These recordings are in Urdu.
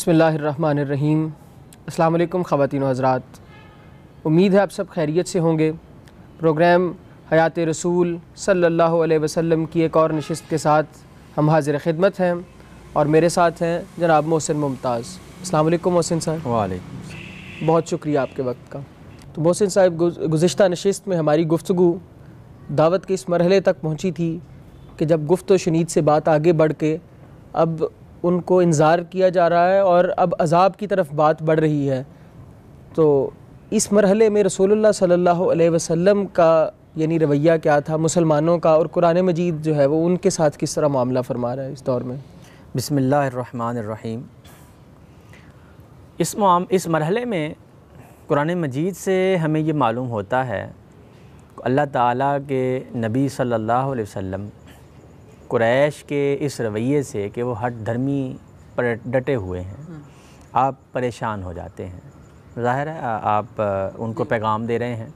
بسم اللہ الرحمن الرحیم۔ السلام علیکم خواتین و حضرات، امید ہے آپ سب خیریت سے ہوں گے۔ پروگرام حیات رسول صلی اللہ علیہ وسلم کی ایک اور نشست کے ساتھ ہم حاضر خدمت ہیں، اور میرے ساتھ ہیں جناب محسن ممتاز۔ السلام علیکم محسن صاحب۔ وعلیکم السلام۔ بہت شکریہ آپ کے وقت کا۔ تو محسن صاحب، گزشتہ نشست میں ہماری گفتگو دعوت کے اس مرحلے تک پہنچی تھی کہ جب گفت و شنید سے بات آگے بڑھ کے اب ان کو انذار کیا جا رہا ہے اور اب عذاب کی طرف بات بڑھ رہی ہے، تو اس مرحلے میں رسول اللہ صلی اللہ علیہ وسلم کا یعنی رویہ کیا تھا مسلمانوں کا، اور قرآن مجید جو ہے وہ ان کے ساتھ کس طرح معاملہ فرما رہا ہے اس دور میں؟ بسم اللہ الرحمن الرحیم۔ اس مرحلے میں قرآن مجید سے ہمیں یہ معلوم ہوتا ہے اللہ تعالیٰ کے نبی صلی اللہ علیہ وسلم قریش کے اس رویے سے کہ وہ ہٹ دھرمی پر ڈٹے ہوئے ہیں، آپ پریشان ہو جاتے ہیں۔ ظاہر ہے آپ ان کو پیغام دے رہے ہیں،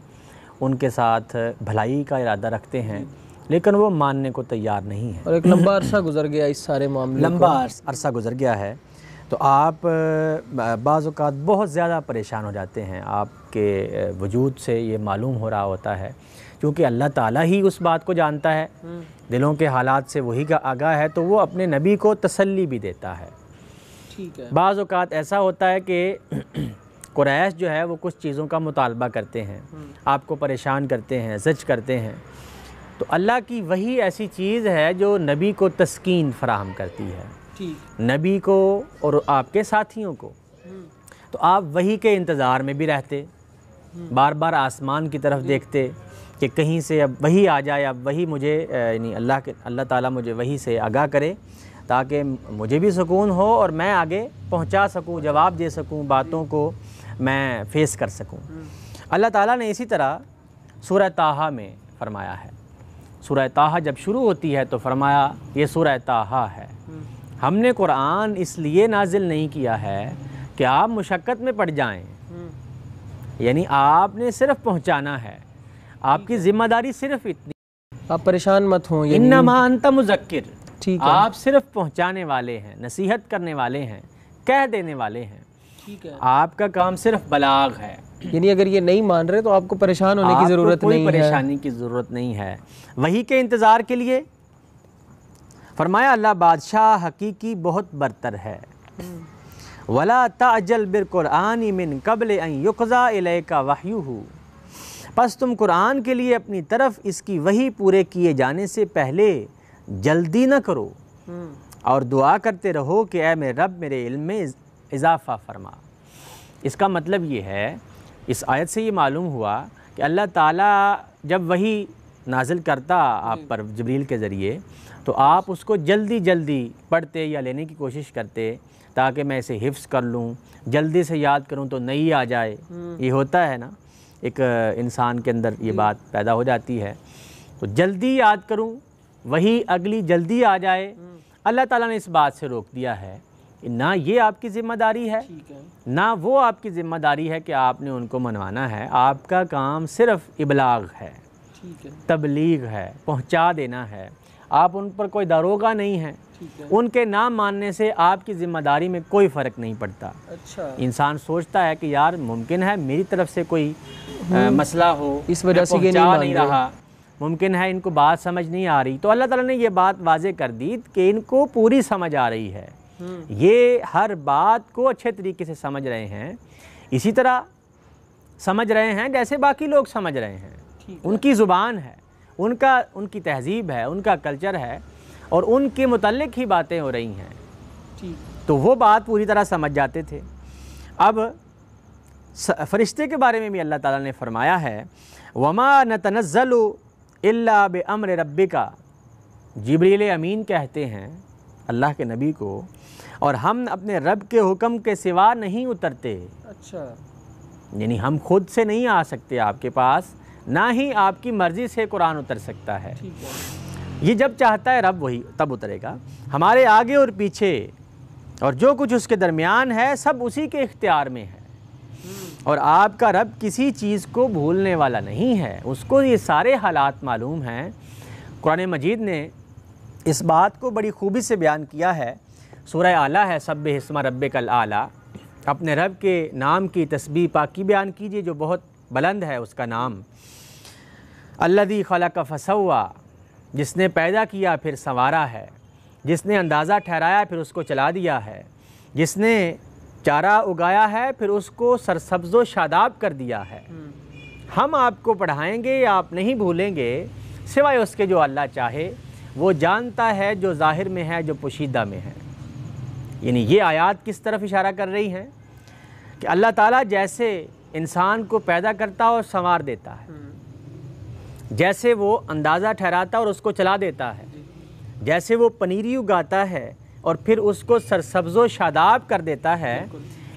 ان کے ساتھ بھلائی کا ارادہ رکھتے ہیں، لیکن وہ ماننے کو تیار نہیں ہیں، اور ایک لمبا عرصہ گزر گیا اس سارے معاملے لمبا عرصہ گزر گیا ہے، تو آپ بعض اوقات بہت زیادہ پریشان ہو جاتے ہیں۔ آپ کے وجود سے یہ معلوم ہو رہا ہوتا ہے، کیونکہ اللہ تعالیٰ ہی اس بات کو جانتا ہے، دلوں کے حالات سے وہی کا آگاہ ہے، تو وہ اپنے نبی کو تسلی بھی دیتا ہے۔ ٹھیک ہے۔ بعض اوقات ایسا ہوتا ہے کہ قریش جو ہے وہ کچھ چیزوں کا مطالبہ کرتے ہیں، آپ کو پریشان کرتے ہیں، زج کرتے ہیں، تو اللہ کی وہی ایسی چیز ہے جو نبی کو تسکین فراہم کرتی ہے، نبی کو اور آپ کے ساتھیوں کو۔ تو آپ وہی کے انتظار میں بھی رہتے، بار بار آسمان کی طرف دیکھتے کہ کہیں سے اب وہی آ جائے، اب وہی مجھے یعنی اللہ تعالیٰ مجھے وہی سے آگاہ کرے تاکہ مجھے بھی سکون ہو اور میں آگے پہنچا سکوں، جواب دے سکوں، باتوں کو میں فیس کر سکوں۔ اللہ تعالیٰ نے اسی طرح سورہ طٰہٰ میں فرمایا ہے، سورہ طٰہٰ جب شروع ہوتی ہے تو فرمایا یہ سورہ طٰہٰ ہے، ہم نے قرآن اس لیے نازل نہیں کیا ہے کہ آپ مشقت میں پڑ جائیں، یعنی آپ نے صرف پہنچانا ہے، آپ کی ذمہ داری صرف اتنی، آپ پریشان مت ہوں، انما انت مذکر، ٹھیک ہے، آپ صرف پہنچانے والے ہیں، نصیحت کرنے والے ہیں، کہہ دینے والے ہیں، ٹھیک ہے، آپ کا کام صرف بلاغ ہے، یعنی اگر یہ نہیں مان رہے تو آپ کو پریشان ہونے کی ضرورت آپ کو کوئی نہیں ہے، پریشانی کی ضرورت نہیں ہے۔ وہی کے انتظار کے لیے فرمایا اللہ بادشاہ حقیقی بہت برتر ہے، وَلَا تَعْجَلْ بِالْقُرْآنِ مِنْ قَبْلِ أَنْ يُقْضَى إِلَيْكَ وَحْيُهُ، پس تم قرآن کے لیے اپنی طرف اس کی وحی پورے کیے جانے سے پہلے جلدی نہ کرو، اور دعا کرتے رہو کہ اے میرے رب میرے علم میں اضافہ فرما۔ اس کا مطلب یہ ہے، اس آیت سے یہ معلوم ہوا کہ اللہ تعالیٰ جب وحی نازل کرتا آپ پر جبریل کے ذریعے تو آپ اس کو جلدی جلدی پڑھتے یا لینے کی کوشش کرتے تاکہ میں اسے حفظ کر لوں، جلدی سے یاد کروں تو نئی آ جائے۔ یہ ہوتا ہے نا، ایک انسان کے اندر یہ بات پیدا ہو جاتی ہے، تو جلدی یاد کروں وہی اگلی جلدی آ جائے۔ اللہ تعالیٰ نے اس بات سے روک دیا ہے، نہ یہ آپ کی ذمہ داری ہے، نہ وہ آپ کی ذمہ داری ہے کہ آپ نے ان کو منوانا ہے، آپ کا کام صرف ابلاغ ہے، تبلیغ ہے، پہنچا دینا ہے، آپ ان پر کوئی داروغہ نہیں ہیں، ان کے نام ماننے سے آپ کی ذمہ داری میں کوئی فرق نہیں پڑتا۔ انسان سوچتا ہے کہ یار ممکن ہے میری طرف سے کوئی مسئلہ ہو، اس وجہ سے یہ پہنچا نہیں رہا، ممکن ہے ان کو بات سمجھ نہیں آ رہی، تو اللہ تعالیٰ نے یہ بات واضح کر دی کہ ان کو پوری سمجھ آ رہی ہے، یہ ہر بات کو اچھے طریقے سے سمجھ رہے ہیں، اسی طرح سمجھ رہے ہیں جیسے باقی لوگ سمجھ رہے ہیں، ان کی زبان ہے، ان کی تہذیب ہے، ان کا کلچر ہے، اور ان کے متعلق ہی باتیں ہو رہی ہیں، تو وہ بات پوری طرح سمجھ جاتے تھے۔ اب فرشتے کے بارے میں بھی اللہ تعالیٰ نے فرمایا ہے وَمَا نَتَنَزَّلُ إِلَّا بِأَمْرِ رَبِّكَ، جبریل امین کہتے ہیں اللہ کے نبی کو، اور ہم اپنے رب کے حکم کے سوا نہیں اترتے، یعنی ہم خود سے نہیں آ سکتے آپ کے پاس، نہ ہی آپ کی مرضی سے قرآن اتر سکتا ہے، یہ جب چاہتا ہے رب وہی تب اترے گا، ہمارے آگے اور پیچھے اور جو کچھ اس کے درمیان ہے سب اسی کے اختیار میں ہے، اور آپ کا رب کسی چیز کو بھولنے والا نہیں ہے، اس کو یہ سارے حالات معلوم ہیں۔ قرآن مجید نے اس بات کو بڑی خوبی سے بیان کیا ہے سورہ اعلیٰ ہے، سبح اسم ربک الاعلیٰ، اپنے رب کے نام کی تسبیح پاکی بیان کیجئے جو بہت بلند ہے اس کا نام۔ الذی خلق فسویٰ، جس نے پیدا کیا پھر سنوارا ہے، جس نے اندازہ ٹھہرایا پھر اس کو چلا دیا ہے، جس نے چارہ اگایا ہے پھر اس کو سرسبز و شاداب کر دیا ہے۔ ہم آپ کو پڑھائیں گے، آپ نہیں بھولیں گے سوائے اس کے جو اللہ چاہے۔ وہ جانتا ہے جو ظاہر میں ہے جو پوشیدہ میں ہے۔ یعنی یہ آیات کس طرف اشارہ کر رہی ہیں کہ اللہ تعالیٰ جیسے انسان کو پیدا کرتا اور سنوار دیتا ہے، جیسے وہ اندازہ ٹھہراتا اور اس کو چلا دیتا ہے، جیسے وہ پنیری اگاتا ہے اور پھر اس کو سرسبز و شاداب کر دیتا ہے،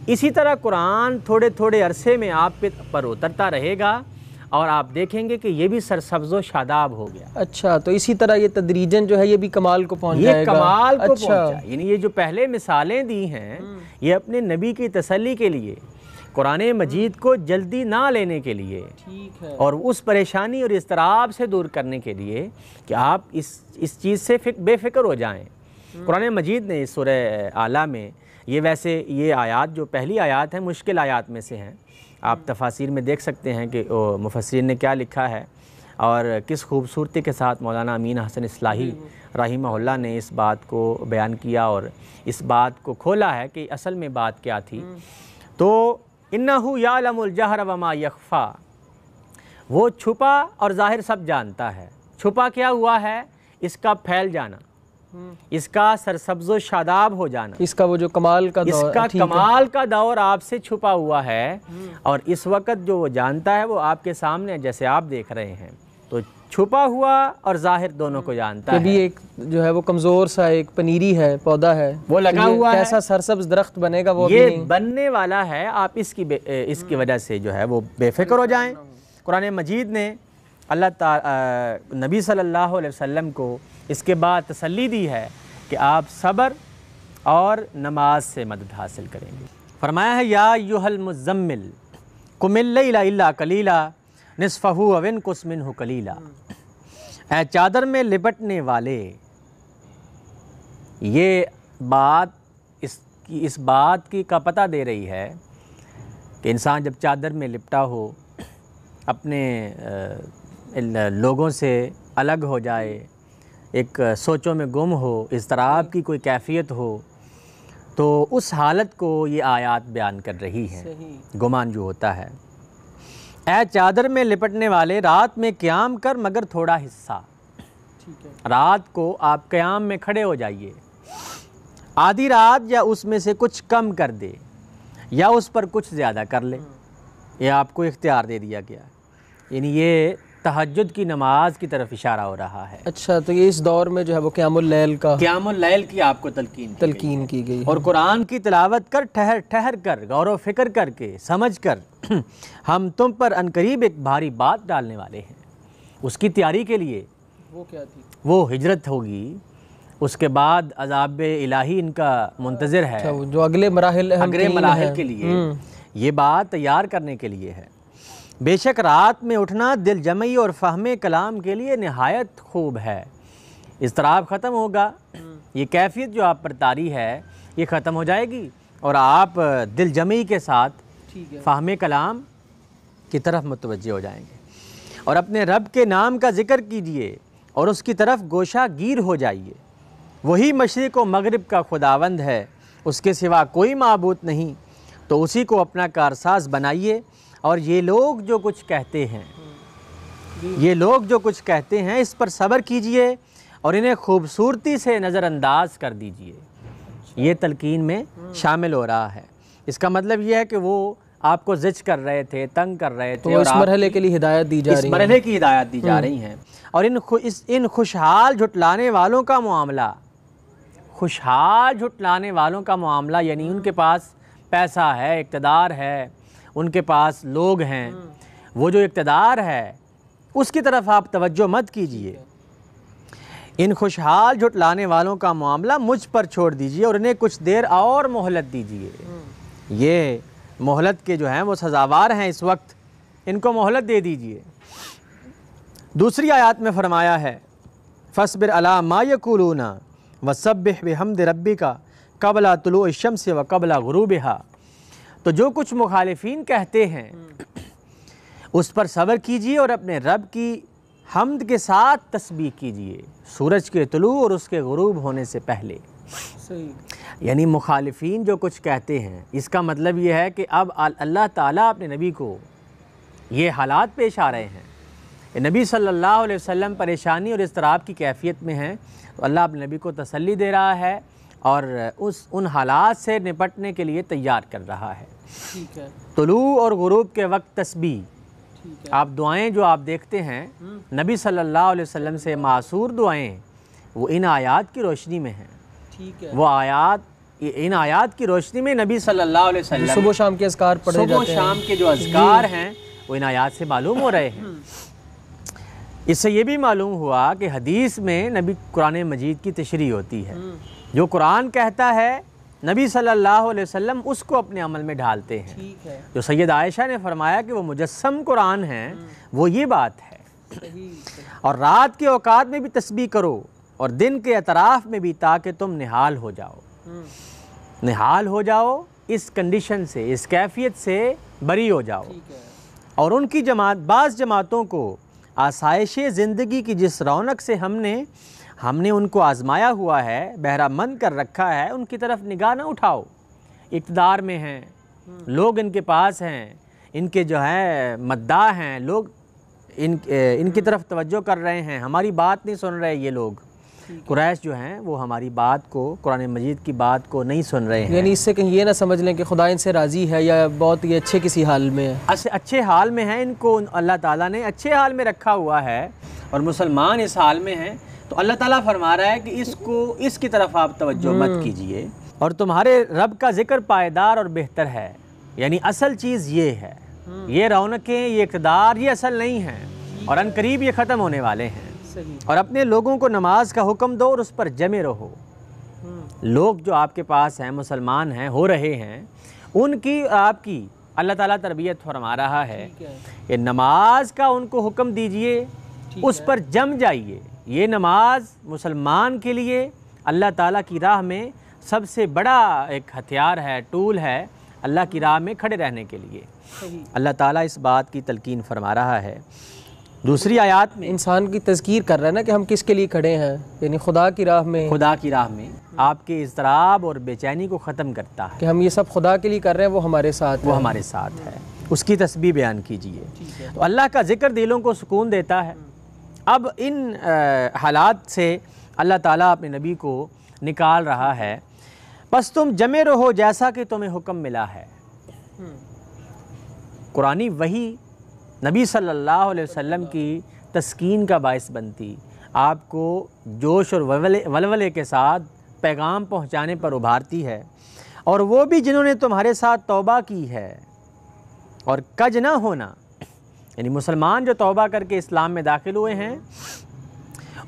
اسی طرح قرآن تھوڑے تھوڑے عرصے میں آپ پر اترتا رہے گا اور آپ دیکھیں گے کہ یہ بھی سرسبز و شاداب ہو گیا۔ اچھا، تو اسی طرح یہ تدریجن جو ہے یہ بھی کمال کو پہنچ جائے گا، یہ کمال کو اچھا پہنچا۔ یعنی یہ جو پہلے مثالیں دی ہیں یہ اپنے نبی کی تسلی کے لیے، قرآن مجید کو جلدی نہ لینے کے لیے، ٹھیک ہے، اور اس پریشانی اور اضطراب سے دور کرنے کے لیے کہ آپ اس چیز سے بے فکر ہو جائیں۔ قرآن مجید نے اس سورہ اعلیٰ میں یہ آیات جو پہلی آیات ہیں مشکل آیات میں سے ہیں، آپ تفاسیر میں دیکھ سکتے ہیں کہ مفسرین نے کیا لکھا ہے اور کس خوبصورتی کے ساتھ مولانا امین حسن اصلاحی رحمہ اللہ نے اس بات کو بیان کیا اور اس بات کو کھولا ہے کہ اصل میں بات کیا تھی۔ تو اِنَّهُ يَعْلَمُ الْجَهْرَ وَمَا يَخْفَى، وہ چھپا اور ظاہر سب جانتا ہے۔ چھپا کیا ہوا ہے؟ اس کا پھیل جانا، اس کا سرسبز و شاداب ہو جانا، اس کا وہ جو کمال کا اس دور، کا کمال کا دور آپ سے چھپا ہوا ہے، اور اس وقت جو وہ جانتا ہے وہ آپ کے سامنے جیسے آپ دیکھ رہے ہیں۔ تو چھپا ہوا اور ظاہر دونوں کو جانتا یہ ہے۔ بھی ایک جو ہے وہ کمزور سا ایک پنیری ہے، پودا ہے، وہ لگا یہ ہوا ہے، کیسا سرسبز درخت بنے گا وہ بھی یہ نہیں۔ بننے والا ہے۔ آپ اس کی وجہ سے جو ہے وہ بے فکر ہو جائیں۔ قرآن مجید نے اللہ تعالی نبی صلی اللہ علیہ وسلم کو اس کے بعد تسلی دی ہے کہ آپ صبر اور نماز سے مدد حاصل کریں گے۔ فرمایا ہے یا ایھا المزمل قم اللیل الا قلیلا نصفہ او انقص منہ قلیلا، اے چادر میں لپٹنے والے۔ یہ بات اس بات کی کا پتہ دے رہی ہے کہ انسان جب چادر میں لپٹا ہو، اپنے لوگوں سے الگ ہو جائے، ایک سوچوں میں گم ہو، اضطراب کی کوئی کیفیت ہو، تو اس حالت کو یہ آیات بیان کر رہی ہیں۔ گمان جو ہوتا ہے، اے چادر میں لپٹنے والے، رات میں قیام کر مگر تھوڑا حصہ۔ رات کو آپ قیام میں کھڑے ہو جائیے، آدھی رات یا اس میں سے کچھ کم کر دے یا اس پر کچھ زیادہ کر لے، یہ آپ کو اختیار دے دیا گیا۔ یعنی یہ تہجد کی نماز کی طرف اشارہ ہو رہا ہے۔ اچھا، تو یہ اس دور میں جو ہے وہ قیام اللیل کا قیام اللیل کی آپ کو تلقین کی گئی، اور قرآن کی تلاوت کر، ٹھہر کر، غور و فکر کر کے، سمجھ کر، ہم تم پر عنقریب ایک بھاری بات ڈالنے والے ہیں۔ اس کی تیاری کے لیے وہ کیا تھی؟ وہ ہجرت ہوگی، اس کے بعد عذاب الہی ان کا منتظر ہے، جو اگلے مراحل اگلے مراحل کے لیے یہ بات تیار کرنے کے لیے ہے۔ بے شک رات میں اٹھنا دل جمعی اور فہم کلام کے لیے نہایت خوب ہے۔ اضطراب ختم ہوگا، یہ کیفیت جو آپ پر طاری ہے یہ ختم ہو جائے گی اور آپ دل جمعی کے ساتھ فہم کلام کی طرف متوجہ ہو جائیں گے، اور اپنے رب کے نام کا ذکر کیجئے اور اس کی طرف گوشہ گیر ہو جائیے۔ وہی مشرق و مغرب کا خداوند ہے، اس کے سوا کوئی معبود نہیں، تو اسی کو اپنا کارساز بنائیے۔ اور یہ لوگ جو کچھ کہتے ہیں اس پر صبر کیجئے اور انہیں خوبصورتی سے نظر انداز کر دیجئے۔ یہ تلقین میں شامل ہو رہا ہے۔ اس کا مطلب یہ ہے کہ وہ آپ کو زج کر رہے تھے، تنگ کر رہے تھے، تو اس مرحلے کے لیے ہدایت دی جا رہی ہے، اس مرحلے کی ہدایت دی جا رہی ہیں۔ اور ان خوشحال جھٹلانے والوں کا معاملہ، خوشحال جھٹلانے والوں کا معاملہ یعنی ان کے پاس پیسہ ہے، اقتدار ہے، ان کے پاس لوگ ہیں، وہ جو اقتدار ہے اس کی طرف آپ توجہ مت کیجئے۔ ان خوشحال جھٹلانے والوں کا معاملہ مجھ پر چھوڑ دیجئے اور انہیں کچھ دیر اور مہلت دیجئے۔ یہ مہلت کے جو ہیں وہ سزاوار ہیں، اس وقت ان کو مہلت دے دیجئے۔ دوسری آیات میں فرمایا ہے فَاصْبِرْ عَلَىٰ مَا يَقُولُونَ وَسَبِّحْ بِحَمْدِ رَبِّكَ قبل طلوع الشمس و قبل غروبها، تو جو کچھ مخالفین کہتے ہیں اس پر صبر کیجئے اور اپنے رب کی حمد کے ساتھ تسبیح کیجئے سورج کے طلوع اور اس کے غروب ہونے سے پہلے۔ صحیح۔ یعنی مخالفین جو کچھ کہتے ہیں اس کا مطلب یہ ہے کہ اب اللہ تعالیٰ اپنے نبی کو یہ حالات پیش آ رہے ہیں کہ نبی صلی اللہ علیہ وسلم پریشانی اور اضطراب کی کیفیت میں ہیں، تو اللہ اپنے نبی کو تسلی دے رہا ہے اور ان حالات سے نپٹنے کے لیے تیار کر رہا ہے۔ ٹھیک ہے۔ طلوع اور غروب کے وقت تسبیح، ٹھیک ہے۔ آپ دعائیں جو آپ دیکھتے ہیں نبی صلی اللہ علیہ وسلم سے معصور دعائیں، وہ ان آیات کی روشنی میں ہیں۔ ٹھیک ہے۔ وہ ان آیات کی روشنی میں نبی صلی اللہ علیہ وسلم صبح و شام کے اذکار پڑھے صبح و جاتے ہیں۔ شام کے جو اذکار ہیں وہ ان آیات سے معلوم ہو رہے ہیں۔ اس سے یہ بھی معلوم ہوا کہ حدیث میں نبی قرآن مجید کی تشریح ہوتی ہے، جو قرآن کہتا ہے نبی صلی اللہ علیہ وسلم اس کو اپنے عمل میں ڈھالتے ہیں۔ ٹھیک ہے۔ جو سید عائشہ نے فرمایا کہ وہ مجسم قرآن ہیں، وہ یہ بات ہے۔ صحیح۔ اور رات کے اوقات میں بھی تسبیح کرو اور دن کے اطراف میں بھی، تاکہ تم نہال ہو جاؤ۔ نہال ہو جاؤ، اس کنڈیشن سے، اس کیفیت سے بری ہو جاؤ۔ ٹھیک ہے۔ اور ان کی بعض جماعتوں کو آسائش زندگی کی جس رونق سے ہم نے ان کو آزمایا ہوا ہے، بہرہ مند کر رکھا ہے، ان کی طرف نگاہ نہ اٹھاؤ۔ اقتدار میں ہیں، لوگ ان کے پاس ہیں، ان کے جو ہے مداح ہیں، لوگ ان کی طرف توجہ کر رہے ہیں، ہماری بات نہیں سن رہے یہ لوگ۔ قریش جو ہیں وہ ہماری بات کو، قرآن مجید کی بات کو نہیں سن رہے ہیں۔ یعنی اس سے کہیں یہ نہ سمجھ لیں کہ خدا ان سے راضی ہے یا بہت یہ اچھے کسی حال میں ہے۔ اچھے حال میں ہیں، ان کو اللہ تعالیٰ نے اچھے حال میں رکھا ہوا ہے، اور مسلمان اس حال میں ہیں، تو اللہ تعالیٰ فرما رہا ہے کہ اس کی طرف آپ توجہ مت کیجئے، اور تمہارے رب کا ذکر پائیدار اور بہتر ہے۔ یعنی اصل چیز یہ ہے، یہ رونقیں، یہ اقتدار، یہ اصل نہیں ہیں، اور ان قریب یہ ختم ہونے والے ہیں۔ اور اپنے لوگوں کو نماز کا حکم دو اور اس پر جمے رہو۔ لوگ جو آپ کے پاس ہیں، مسلمان ہیں، ہو رہے ہیں، ان کی آپ کی اللہ تعالیٰ تربیت فرما رہا ہے کہ نماز کا ان کو حکم دیجئے، اس پر جم جائیے۔ یہ نماز مسلمان کے لیے اللہ تعالیٰ کی راہ میں سب سے بڑا ایک ہتھیار ہے، ٹول ہے، اللہ کی راہ میں کھڑے رہنے کے لیے۔ اللہ تعالیٰ اس بات کی تلقین فرما رہا ہے۔ دوسری آیات میں انسان کی تذکیر کر رہا ہے نا کہ ہم کس کے لیے کھڑے ہیں، یعنی خدا کی راہ میں، خدا کی راہ میں آپ کے اضطراب اور بے چینی کو ختم کرتا ہے کہ ہم یہ سب خدا کے لیے کر رہے ہیں، وہ ہمارے ساتھ وہ ہمارے ساتھ ہے۔ اس کی تسبیح بیان کیجئے۔ تو اللہ کا ذکر دلوں کو سکون دیتا ہے۔ اب ان حالات سے اللہ تعالیٰ اپنے نبی کو نکال رہا ہے، پس تم جمے رہو جیسا کہ تمہیں حکم ملا ہے۔ قرآنی وحی نبی صلی اللہ علیہ وسلم کی تسکین کا باعث بنتی، آپ کو جوش اور ولولے کے ساتھ پیغام پہنچانے پر ابھارتی ہے۔ اور وہ بھی جنہوں نے تمہارے ساتھ توبہ کی ہے اور کج نہ ہونا، یعنی مسلمان جو توبہ کر کے اسلام میں داخل ہوئے ہیں،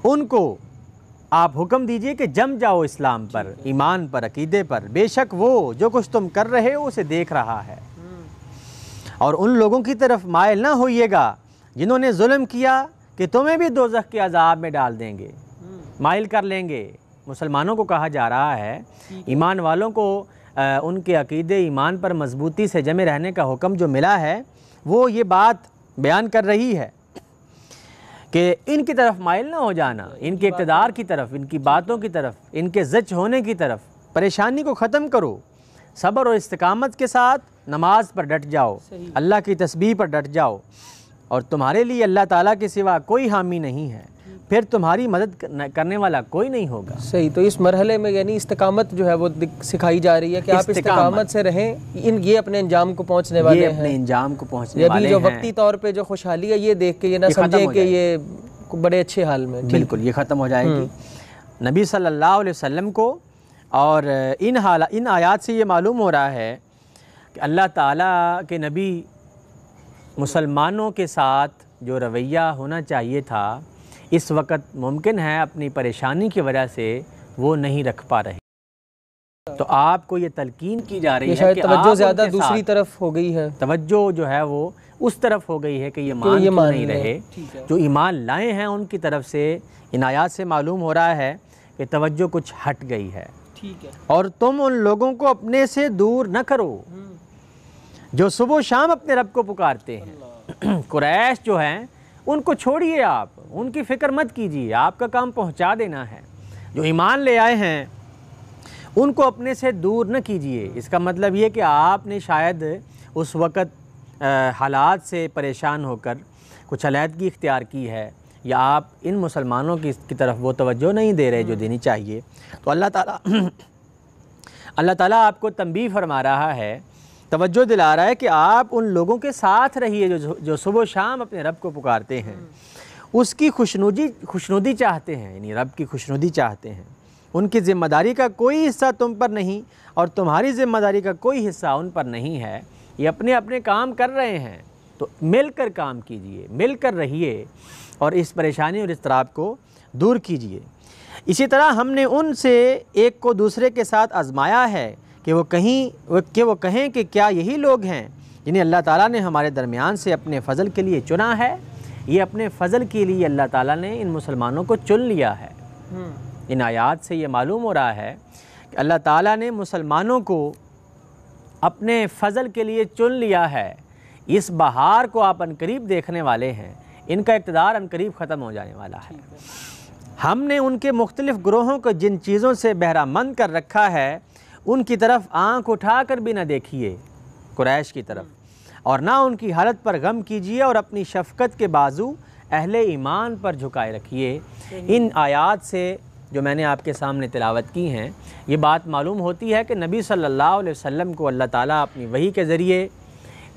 ان کو آپ حکم دیجئے کہ جم جاؤ اسلام پر، ایمان پر، عقیدے پر، بے شک وہ جو کچھ تم کر رہے ہو اسے دیکھ رہا ہے۔ اور ان لوگوں کی طرف مائل نہ ہوئیے گا جنہوں نے ظلم کیا کہ تمہیں بھی دوزخ کے عذاب میں ڈال دیں گے، مائل کر لیں گے۔ مسلمانوں کو کہا جا رہا ہے، ایمان والوں کو ان کے عقیدے ایمان پر مضبوطی سے جمے رہنے کا حکم جو ملا ہے، وہ یہ بات بیان کر رہی ہے کہ ان کی طرف مائل نہ ہو جانا، ان کے اقتدار کی طرف، ان کی باتوں کی طرف، ان کے زچ ہونے کی طرف۔ پریشانی کو ختم کرو، صبر اور استقامت کے ساتھ نماز پر ڈٹ جاؤ، اللہ کی تسبیح پر ڈٹ جاؤ، اور تمہارے لیے اللہ تعالیٰ کے سوا کوئی حامی نہیں ہے، پھر تمہاری مدد کرنے والا کوئی نہیں ہوگا۔ صحیح۔ تو اس مرحلے میں یعنی استقامت جو ہے وہ سکھائی جا رہی ہے کہ آپ استقامت سے رہیں، یہ اپنے انجام کو پہنچنے والے ہیں، یہ اپنے انجام کو پہنچنے والے ہیں۔ جو وقتی طور پہ جو خوشحالی ہے، یہ دیکھ کے یہ نہ سمجھیں کہ یہ بڑے اچھے حال میں، بالکل یہ ختم ہو جائے گی۔ نبی صلی اللہ علیہ وسلم کو اور ان آیات سے یہ معلوم ہو رہا ہے کہ اللہ تعالیٰ کے نبی مسلمانوں کے ساتھ جو رویہ ہونا چاہیے تھا، اس وقت ممکن ہے اپنی پریشانی کی وجہ سے وہ نہیں رکھ پا رہے۔ تو آپ کو یہ تلقین کی جا رہی ہے شاید کہ توجہ آپ زیادہ ان کے دوسری ساتھ، طرف ہو گئی ہے، توجہ جو ہے وہ اس طرف ہو گئی ہے کہ یہ مان کیوں نہیں رہے۔ جو ایمان لائے ہیں ان کی طرف سے ان آیات سے معلوم ہو رہا ہے کہ توجہ کچھ ہٹ گئی ہے۔ ٹھیک ہے، اور تم ان لوگوں کو اپنے سے دور نہ کرو جو صبح و شام اپنے رب کو پکارتے ہیں۔ قریش جو ہیں ان کو چھوڑیے، آپ ان کی فکر مت کیجیے، آپ کا کام پہنچا دینا ہے۔ جو ایمان لے آئے ہیں ان کو اپنے سے دور نہ کیجیے۔ اس کا مطلب یہ کہ آپ نے شاید اس وقت حالات سے پریشان ہو کر کچھ علیحدگی اختیار کی ہے، یا آپ ان مسلمانوں کی طرف وہ توجہ نہیں دے رہے جو دینی چاہیے، تو اللہ تعالیٰ آپ کو تنبیہ فرما رہا ہے، توجہ دلا رہا ہے کہ آپ ان لوگوں کے ساتھ رہیے جو صبح و شام اپنے رب کو پکارتے ہیں، اس کی خوشنودی چاہتے ہیں، یعنی رب کی خوشنودی چاہتے ہیں۔ ان کی ذمہ داری کا کوئی حصہ تم پر نہیں اور تمہاری ذمہ داری کا کوئی حصہ ان پر نہیں ہے، یہ اپنے اپنے کام کر رہے ہیں، تو مل کر کام کیجئے، مل کر رہیے اور اس پریشانی اور اضطراب کو دور کیجئے۔ اسی طرح ہم نے ان سے ایک کو دوسرے کے ساتھ آزمایا ہے کہ وہ کہیں کہ کیا یہی لوگ ہیں جنہیں اللہ تعالیٰ نے ہمارے درمیان سے اپنے فضل کے لیے چنا ہے۔ یہ اپنے فضل کے لیے اللہ تعالیٰ نے ان مسلمانوں کو چن لیا ہے۔ ان آیات سے یہ معلوم ہو رہا ہے کہ اللہ تعالیٰ نے مسلمانوں کو اپنے فضل کے لیے چن لیا ہے۔ اس بہار کو آپ عنقریب دیکھنے والے ہیں، ان کا اقتدار عنقریب ختم ہو جانے والا ہے۔ ہم نے ان کے مختلف گروہوں کو جن چیزوں سے بہرہ مند کر رکھا ہے ان کی طرف آنکھ اٹھا کر بھی نہ دیکھیے، قریش کی طرف، اور نہ ان کی حالت پر غم کیجیے، اور اپنی شفقت کے بازو اہل ایمان پر جھکائے رکھیے۔ ان آیات سے جو میں نے آپ کے سامنے تلاوت کی ہیں، یہ بات معلوم ہوتی ہے کہ نبی صلی اللہ علیہ وسلم کو اللہ تعالیٰ اپنی وحی کے ذریعے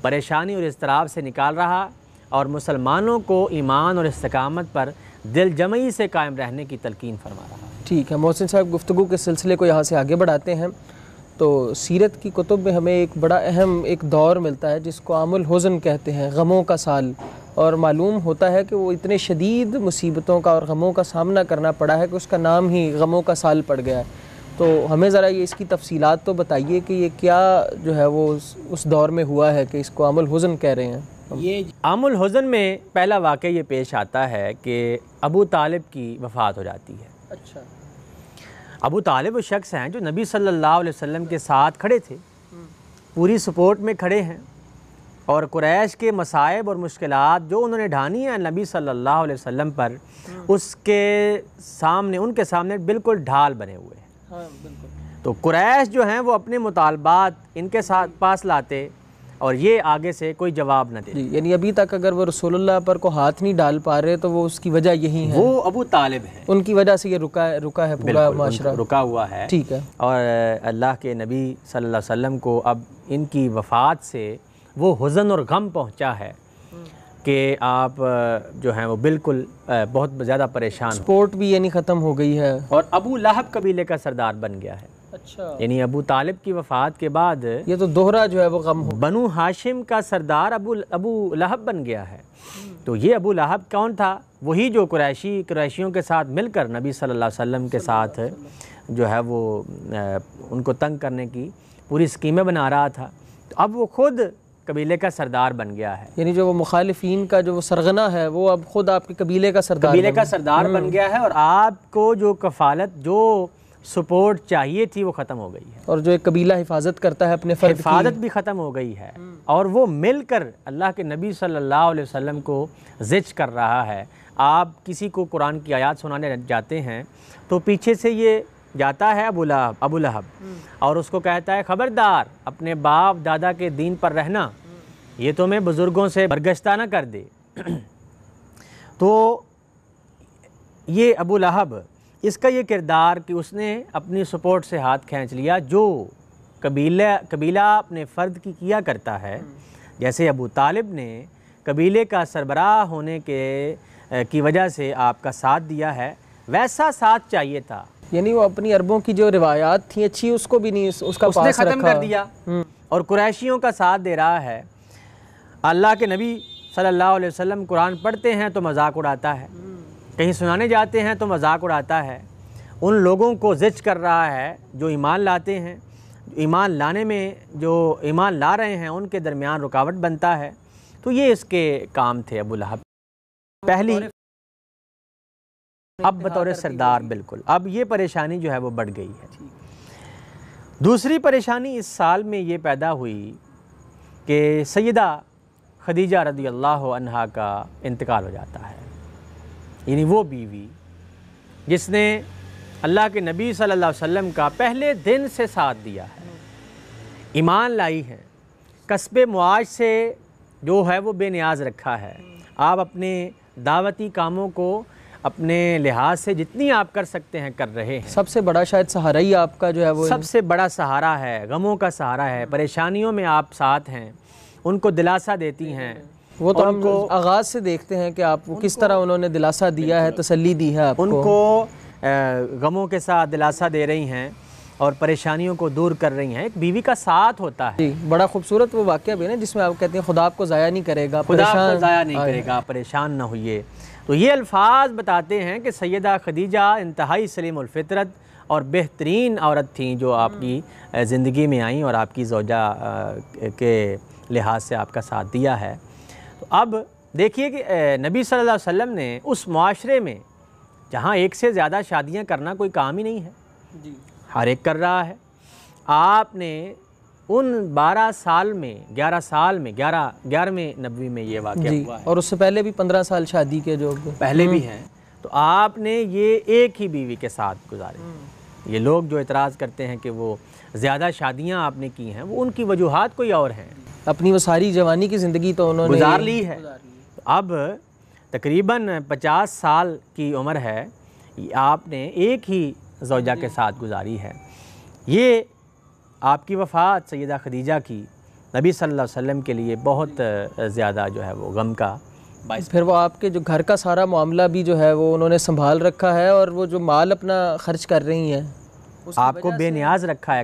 پریشانی اور اضطراب سے نکال رہا اور مسلمانوں کو ایمان اور استقامت پر دل جمعی سے قائم رہنے کی تلقین فرما رہا ہے۔ ٹھیک ہے محسن صاحب، گفتگو کے سلسلے کو یہاں سے آگے بڑھاتے ہیں۔ تو سیرت کی کتب میں ہمیں ایک بڑا اہم ایک دور ملتا ہے جس کو عام الحزن کہتے ہیں، غموں کا سال، اور معلوم ہوتا ہے کہ وہ اتنے شدید مصیبتوں کا اور غموں کا سامنا کرنا پڑا ہے کہ اس کا نام ہی غموں کا سال پڑ گیا ہے۔ تو ہمیں ذرا یہ اس کی تفصیلات تو بتائیے کہ یہ کیا جو ہے وہ اس دور میں ہوا ہے کہ اس کو عام الحزن کہہ رہے ہیں۔ یہ عام الحزن میں پہلا واقعہ یہ پیش آتا ہے کہ ابو طالب کی وفات ہو جاتی ہے۔ اچھا، ابو طالب وہ شخص ہیں جو نبی صلی اللہ علیہ وسلم کے ساتھ کھڑے تھے، پوری سپورٹ میں کھڑے ہیں، اور قریش کے مصائب اور مشکلات جو انہوں نے ڈھانی ہیں نبی صلی اللہ علیہ وسلم پر، اس کے سامنے ان کے سامنے بالکل ڈھال بنے ہوئے ہیں۔ ہاں بالکل۔ تو قریش جو ہیں وہ اپنے مطالبات ان کے ساتھ پاس لاتے اور یہ آگے سے کوئی جواب نہ دیتے۔ یعنی ابھی تک اگر وہ رسول اللہ پر کو ہاتھ نہیں ڈال پا رہے تو وہ اس کی وجہ یہی ہے، وہ ابو طالب ہیں، ان کی وجہ سے یہ رکا ہے پورا معاشرہ، رکا ہوا ہے۔ ٹھیک ہے۔ اور اللہ کے نبی صلی اللہ علیہ وسلم کو اب ان کی وفات سے وہ حزن اور غم پہنچا ہے کہ آپ جو ہیں وہ بالکل بہت زیادہ پریشان ہو۔ سپورٹ بھی یعنی ختم ہو گئی ہے، اور ابو لہب قبیلے کا سردار بن گیا ہے۔ اچھا، یعنی ابو طالب کی وفات کے بعد یہ تو دوہرا جو ہے وہ غم ہو۔ بنو ہاشم کا سردار ابو لہب بن گیا ہے۔ تو یہ ابو لہب کون تھا؟ وہی جو قریشیوں کے ساتھ مل کر نبی صلی اللہ علیہ وسلم کے ساتھ جو ہے وہ ان کو تنگ کرنے کی پوری اسکیمیں بنا رہا تھا۔ تو اب وہ خود قبیلے کا سردار بن گیا ہے، یعنی جو وہ مخالفین کا جو وہ سرغنہ ہے وہ اب خود آپ کے قبیلے کا سردار بن گیا ہے، اور آپ کو جو کفالت جو سپورٹ چاہیے تھی وہ ختم ہو گئی ہے، اور جو ایک قبیلہ حفاظت کرتا ہے اپنے فرد کی، حفاظت بھی ختم ہو گئی ہے، اور وہ مل کر اللہ کے نبی صلی اللہ علیہ وسلم کو زج کر رہا ہے۔ آپ کسی کو قرآن کی آیات سنانے جاتے ہیں تو پیچھے سے یہ جاتا ہے ابو لہب اور اس کو کہتا ہے خبردار اپنے باپ دادا کے دین پر رہنا، یہ تمہیں بزرگوں سے برگشتہ نہ کر دے۔ تو یہ ابو لہب، اس کا یہ کردار کہ اس نے اپنی سپورٹ سے ہاتھ کھینچ لیا، جو قبیلہ اپنے فرد کی کیا کرتا ہے، جیسے ابو طالب نے قبیلے کا سربراہ ہونے کی وجہ سے آپ کا ساتھ دیا ہے، ویسا ساتھ چاہیے تھا۔ یعنی وہ اپنی عربوں کی جو روایات تھیں اچھی اس کو بھی نہیں، اس کا پاس نے ختم کر دیا اور قریشیوں کا ساتھ دے رہا ہے۔ اللہ کے نبی صلی اللہ علیہ وسلم قرآن پڑھتے ہیں تو مذاق اڑاتا ہے، کہیں سنانے جاتے ہیں تو مذاق اڑاتا ہے، ان لوگوں کو زج کر رہا ہے جو ایمان لاتے ہیں، ایمان لانے میں جو ایمان لا رہے ہیں ان کے درمیان رکاوٹ بنتا ہے۔ تو یہ اس کے کام تھے ابو لہب پہلی، اب بطور سردار بالکل اب یہ پریشانی جو ہے وہ بڑھ گئی ہے۔ دوسری پریشانی اس سال میں یہ پیدا ہوئی کہ سیدہ خدیجہ رضی اللہ عنہا کا انتقال ہو جاتا ہے، یعنی وہ بیوی جس نے اللہ کے نبی صلی اللہ علیہ وسلم کا پہلے دن سے ساتھ دیا ہے، ایمان لائی ہے، کسب معاش سے جو ہے وہ بے نیاز رکھا ہے۔ آپ اپنے دعوتی کاموں کو اپنے لحاظ سے جتنی آپ کر سکتے ہیں کر رہے ہیں۔ سب سے بڑا شاید سہارا ہی آپ کا جو ہے وہ سب سے بڑا سہارا ہے، غموں کا سہارا ہے، پریشانیوں میں آپ ساتھ ہیں، ان کو دلاسا دیتی ہیں۔ وہ تو ہم آغاز سے دیکھتے ہیں کہ آپ کو کس طرح انہوں نے دلاسا دیا ہے، تسلی دی ہے آپ کو۔ ان کو غموں کے ساتھ دلاسا دے رہی ہیں اور پریشانیوں کو دور کر رہی ہیں۔ ایک بیوی کا ساتھ ہوتا ہے۔ جی، بڑا خوبصورت وہ واقعہ بھی ہے نا جس میں آپ کہتے ہیں خدا آپ کو ضائع نہیں کرے گا، خدا آپ کو ضائع نہیں کرے گا، پریشان نہ ہوئیے۔ تو یہ الفاظ بتاتے ہیں کہ سیدہ خدیجہ انتہائی سلیم الفطرت اور بہترین عورت تھیں جو آپ کی زندگی میں آئیں اور آپ کی زوجہ کے لحاظ سے آپ کا ساتھ دیا ہے۔ تو اب دیکھیے کہ نبی صلی اللہ علیہ وسلم نے اس معاشرے میں جہاں ایک سے زیادہ شادیاں کرنا کوئی کام ہی نہیں ہے، ہر ایک کر رہا ہے، آپ نے ان 12 سال میں 11 سال میں 11ویں نبوی میں یہ واقعہ ہوا ہے، اور اس سے پہلے بھی 15 سال شادی کے جو پہلے بھی ہیں، تو آپ نے یہ ایک ہی بیوی کے ساتھ گزارے۔ یہ لوگ جو اعتراض کرتے ہیں کہ وہ زیادہ شادیاں آپ نے کی ہیں، وہ ان کی وجوہات کوئی اور ہیں۔ اپنی وہ ساری جوانی کی زندگی تو انہوں نے گزار لی ہے۔ اب تقریباً 50 سال کی عمر ہے، آپ نے ایک ہی زوجہ کے ساتھ گزاری ہے۔ یہ آپ کی وفات سیدہ خدیجہ کی نبی صلی اللہ علیہ وسلم کے لیے بہت زیادہ جو ہے وہ غم کا باعث۔ پھر وہ آپ کے جو گھر کا سارا معاملہ بھی جو ہے وہ انہوں نے سنبھال رکھا ہے، اور وہ جو مال اپنا خرچ کر رہی ہیں آپ کو بے نیاز رکھا ہے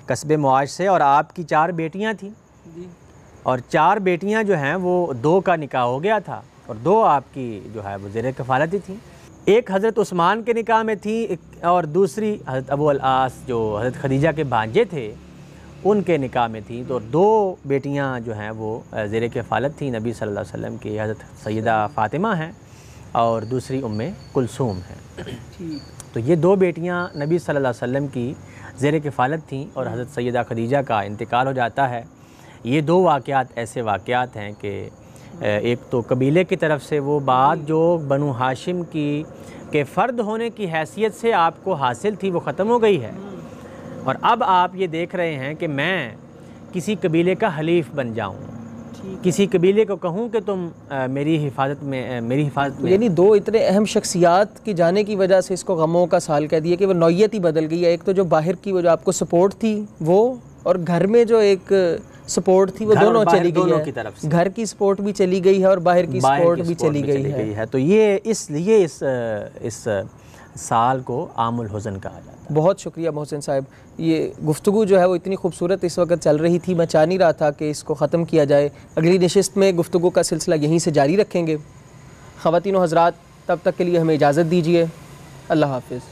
کسب معاش سے۔ اور آپ کی 4 بیٹیاں تھیں، اور 4 بیٹیاں جو ہیں وہ 2 کا نکاح ہو گیا تھا، اور 2 آپ کی جو ہے وہ زیر کفالت تھیں۔ ایک حضرت عثمان کے نکاح میں تھی، اور دوسری حضرت ابو العاص جو حضرت خدیجہ کے بھانجے تھے ان کے نکاح میں تھیں۔ تو 2 بیٹیاں جو ہیں وہ زیر کفالت تھیں نبی صلی اللہ علیہ وسلم کی، حضرت سیدہ فاطمہ ہیں اور دوسری ام کلثوم ہیں۔ تو یہ 2 بیٹیاں نبی صلی اللہ علیہ وسلم کی زیر کفالت تھیں، اور حضرت سیدہ خدیجہ کا انتقال ہو جاتا ہے۔ یہ 2 واقعات ایسے واقعات ہیں کہ ایک تو قبیلے کی طرف سے وہ بات جو بنو ہاشم کی کے فرد ہونے کی حیثیت سے آپ کو حاصل تھی وہ ختم ہو گئی ہے، اور اب آپ یہ دیکھ رہے ہیں کہ میں کسی قبیلے کا حلیف بن جاؤں، کسی قبیلے کو کہوں کہ تم میری حفاظت میں یعنی 2 اتنے اہم شخصیات کی جانے کی وجہ سے اس کو غموں کا سال کہہ دیا کہ وہ نوعیت ہی بدل گئی ہے۔ ایک تو جو باہر کی وہ جو آپ کو سپورٹ تھی وہ، اور گھر میں جو ایک سپورٹ تھی وہ دونوں چلی گئی ہے، گھر کی سپورٹ بھی چلی گئی ہے اور باہر کی سپورٹ بھی چلی گئی ہے۔ تو یہ اس لیے اس سال کو عام الحزن کہا جاتا ہے۔ بہت شکریہ محسن صاحب، یہ گفتگو جو ہے وہ اتنی خوبصورت اس وقت چل رہی تھی، میں چاہ نہیں رہا تھا کہ اس کو ختم کیا جائے۔ اگلی نشست میں گفتگو کا سلسلہ یہیں سے جاری رکھیں گے۔ خواتین و حضرات، تب تک کے لیے ہمیں اجازت دیجیے، اللہ حافظ۔